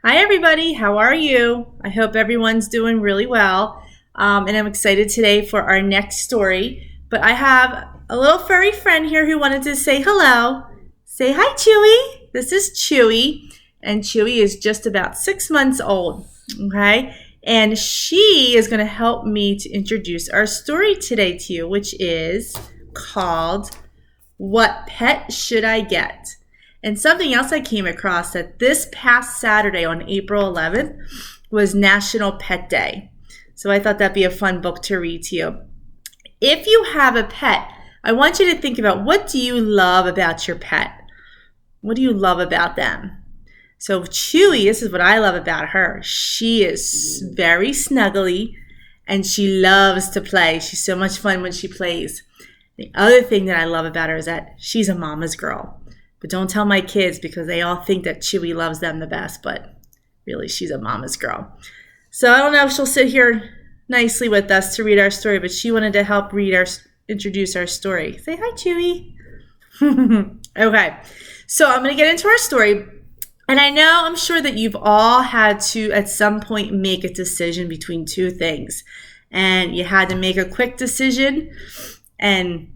Hi, everybody. How are you? I hope everyone's doing really well. And I'm excited today for our next story. But I have a little furry friend here who wanted to say hello. Say hi, Chewy. This is Chewy. And Chewy is just about 6 months old. Okay. And she is going to help me to introduce our story today to you, which is called What Pet Should I Get? And something else I came across that this past Saturday on April 11th was National Pet Day. So I thought that'd be a fun book to read to you. If you have a pet, I want you to think about, what do you love about your pet? What do you love about them? So Chewy, this is what I love about her. She is very snuggly and she loves to play. She's so much fun when she plays. The other thing that I love about her is that she's a mama's girl. But don't tell my kids because they all think that Chewy loves them the best, but really she's a mama's girl. So I don't know if she'll sit here nicely with us to read our story, but she wanted to help introduce our story. Say hi, Chewy. Okay, so I'm going to get into our story. And I'm sure that you've all had to at some point make a decision between two things. And you had to make a quick decision and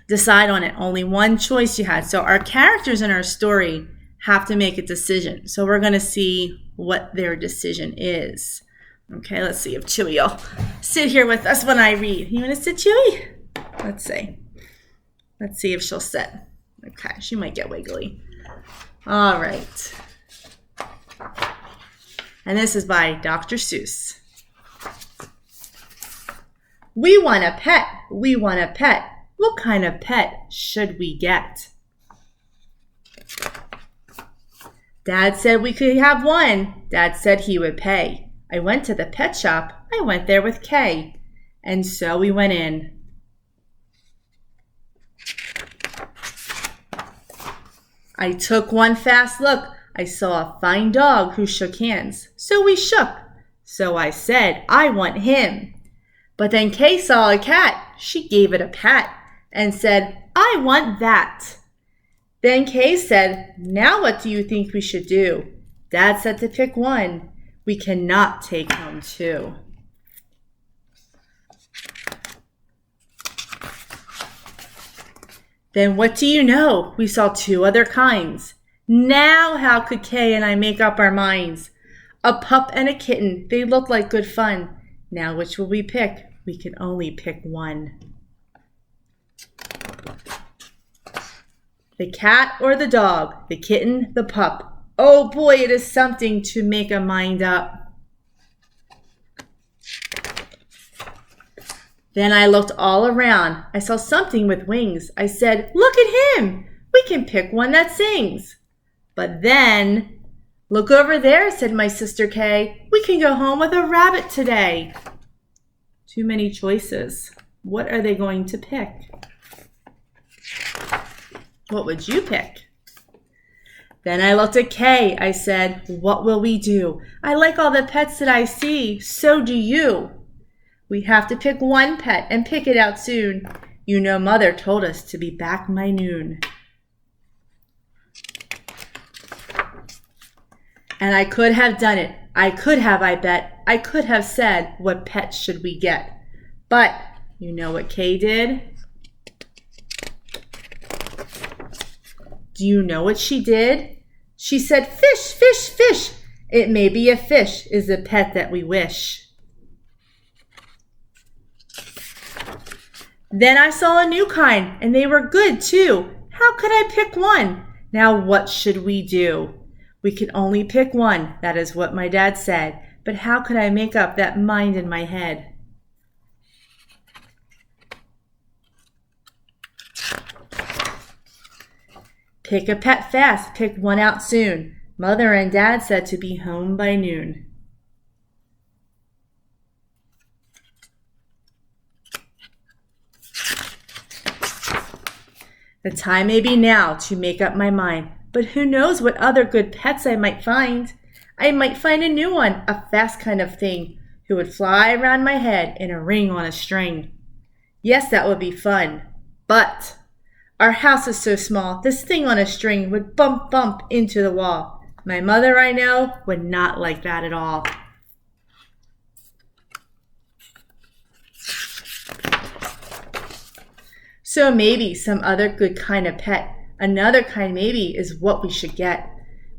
decide on it. Only one choice you had. So our characters in our story have to make a decision. So we're going to see what their decision is. Okay, let's see if Chewy will sit here with us when I read. You want to sit, Chewy? Let's see. Let's see if she'll sit. Okay, she might get wiggly. All right. And this is by Dr. Seuss. We want a pet. We want a pet. What kind of pet should we get? Dad said we could have one. Dad said he would pay. I went to the pet shop. I went there with Kay. And so we went in. I took one fast look. I saw a fine dog who shook hands. So we shook. So I said, I want him. But then Kay saw a cat. She gave it a pat and said, I want that. Then Kay said, now what do you think we should do? Dad said to pick one. We cannot take home two. Then what do you know? We saw two other kinds. Now how could Kay and I make up our minds? A pup and a kitten, they look like good fun. Now which will we pick? We can only pick one. The cat or the dog, the kitten, the pup. Oh boy, it is something to make a mind up. Then I looked all around. I saw something with wings. I said, look at him. We can pick one that sings. But then, look over there, said my sister Kay. We can go home with a rabbit today. Too many choices. What are they going to pick? What would you pick? Then I looked at Kay. I said, what will we do? I like all the pets that I see. So do you. We have to pick one pet and pick it out soon. You know Mother told us to be back by noon. And I could have done it. I could have, I bet. I could have said, what pet should we get? But you know what Kay did? Do you know what she did? She said, fish, fish, fish. It may be a fish is the pet that we wish. Then I saw a new kind, and they were good too. How could I pick one? Now what should we do? We can only pick one. That is what my dad said. But how could I make up that mind in my head? Pick a pet fast, pick one out soon. Mother and Dad said to be home by noon. The time may be now to make up my mind, but who knows what other good pets I might find. I might find a new one, a fast kind of thing, who would fly around my head in a ring on a string. Yes, that would be fun, but our house is so small, this thing on a string would bump into the wall. My mother, I know, would not like that at all. So maybe some other good kind of pet, another kind maybe, is what we should get.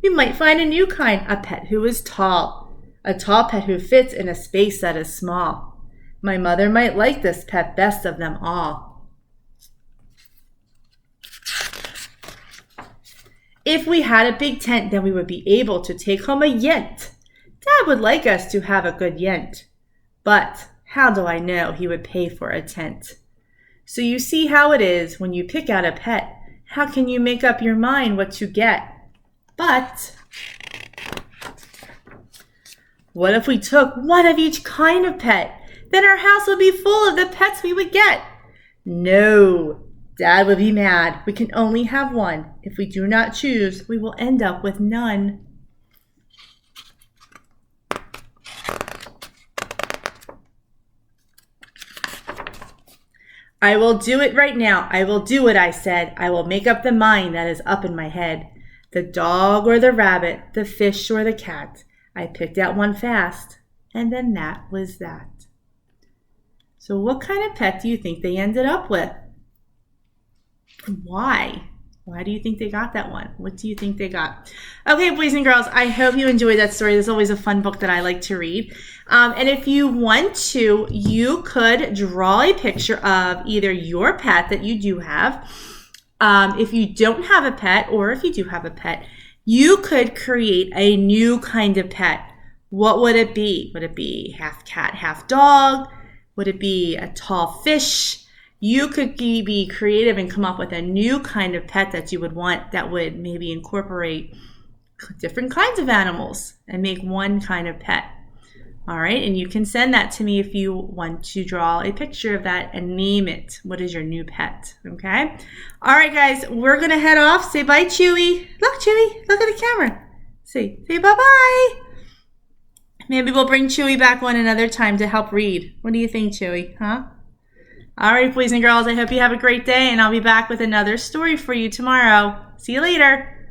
We might find a new kind, a pet who is tall, a tall pet who fits in a space that is small. My mother might like this pet best of them all. If we had a big tent, then we would be able to take home a yent. Dad would like us to have a good yent. But how do I know he would pay for a tent? So you see how it is when you pick out a pet. How can you make up your mind what to get? But what if we took one of each kind of pet? Then our house would be full of the pets we would get. No, Dad would be mad. We can only have one. If we do not choose, we will end up with none. I will do it right now. I will do what I said. I will make up the mind that is up in my head. The dog or the rabbit, the fish or the cat. I picked out one fast, and then that was that. So what kind of pet do you think they ended up with? Why? Why do you think they got that one? What do you think they got? Okay, boys and girls, I hope you enjoyed that story. This is always a fun book that I like to read. And if you want to, you could draw a picture of either your pet that you do have. If you don't have a pet, or if you do have a pet, you could create a new kind of pet. What would it be? Would it be half cat, half dog? Would it be a tall fish? You could be creative and come up with a new kind of pet that you would want that would maybe incorporate different kinds of animals and make one kind of pet. All right, and you can send that to me if you want to draw a picture of that and name it. What is your new pet? Okay. All right, guys, we're gonna head off. Say bye, Chewy. Look, Chewy. Look at the camera. Say bye-bye. Maybe we'll bring Chewy back one another time to help read. What do you think, Chewy? Huh? All right, boys and girls, I hope you have a great day, and I'll be back with another story for you tomorrow. See you later.